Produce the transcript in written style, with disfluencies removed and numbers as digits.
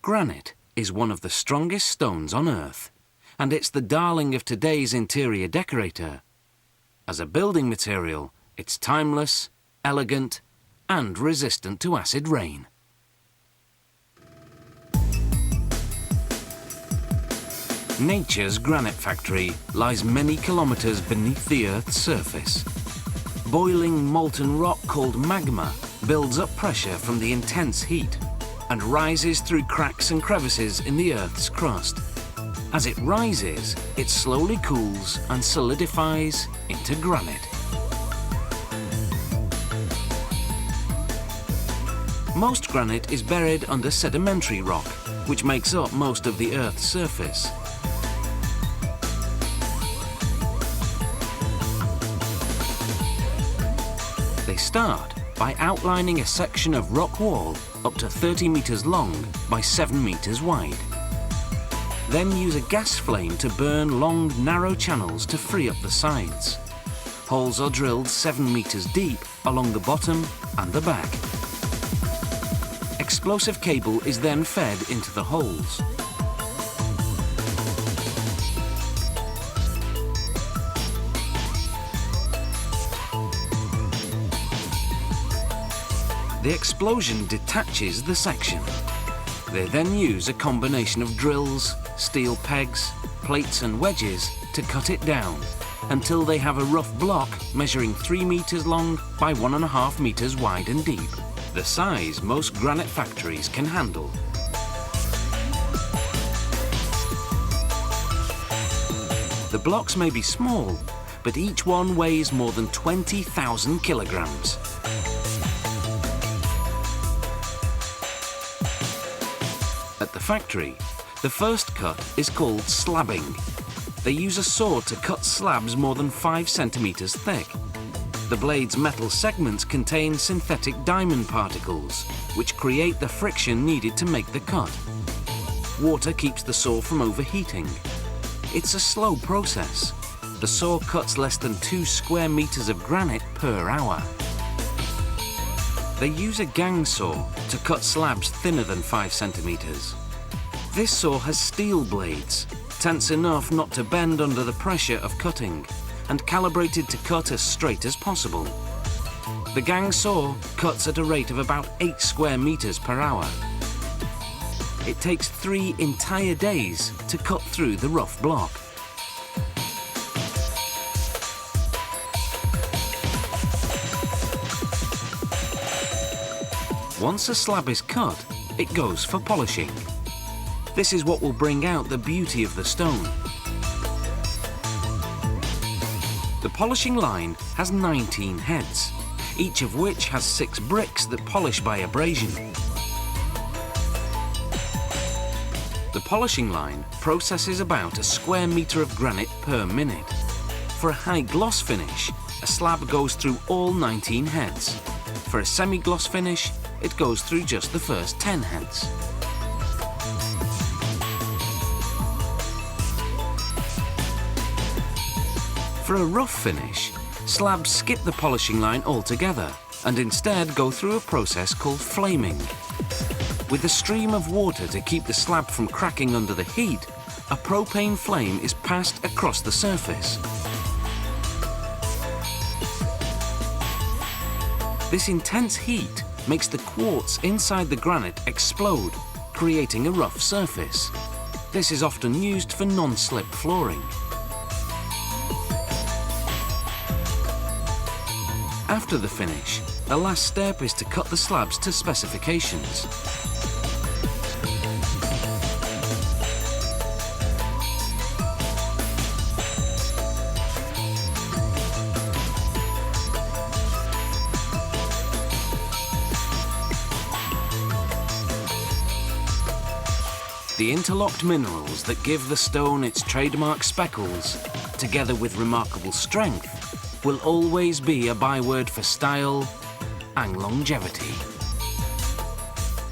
Granite is one of the strongest stones on Earth, and it's the darling of today's interior decorator. As a building material, it's timeless, elegant, and resistant to acid rain. Nature's granite factory lies many kilometers beneath the Earth's surface. Boiling molten rock called magma builds up pressure from the intense heat and rises through cracks and crevices in the Earth's crust. As it rises, it slowly cools and solidifies into granite. Most granite is buried under sedimentary rock, which makes up most of the Earth's surface. They start by outlining a section of rock wall up to 30 meters long by 7 meters wide. Then use a gas flame to burn long, narrow channels to free up the sides. Holes are drilled 7 meters deep along the bottom and the back. Explosive cable is then fed into the holes. The explosion detaches the section. They then use a combination of drills, steel pegs, plates and wedges to cut it down until they have a rough block measuring 3 meters long by 1.5 meters wide and deep, the size most granite factories can handle. The blocks may be small, but each one weighs more than 20,000 kilograms. At the factory, the first cut is called slabbing. They use a saw to cut slabs more than 5 centimeters thick. The blade's metal segments contain synthetic diamond particles, which create the friction needed to make the cut. Water keeps the saw from overheating. It's a slow process. The saw cuts less than 2 square meters of granite per hour. They use a gang saw to cut slabs thinner than 5 centimeters. This saw has steel blades, tense enough not to bend under the pressure of cutting, and calibrated to cut as straight as possible. The gang saw cuts at a rate of about 8 square meters per hour. It takes 3 entire days to cut through the rough block. Once a slab is cut, it goes for polishing. This is what will bring out the beauty of the stone. The polishing line has 19 heads, each of which has 6 bricks that polish by abrasion. The polishing line processes about a square meter of granite per minute. For a high gloss finish, a slab goes through all 19 heads. For a semi-gloss finish, it goes through just the first 10 heads. For a rough finish, slabs skip the polishing line altogether and instead go through a process called flaming. With a stream of water to keep the slab from cracking under the heat, a propane flame is passed across the surface. This intense heat makes the quartz inside the granite explode, creating a rough surface. This is often used for non-slip flooring. After the finish, the last step is to cut the slabs to specifications. The interlocked minerals that give the stone its trademark speckles, together with remarkable strength, will always be a byword for style and longevity.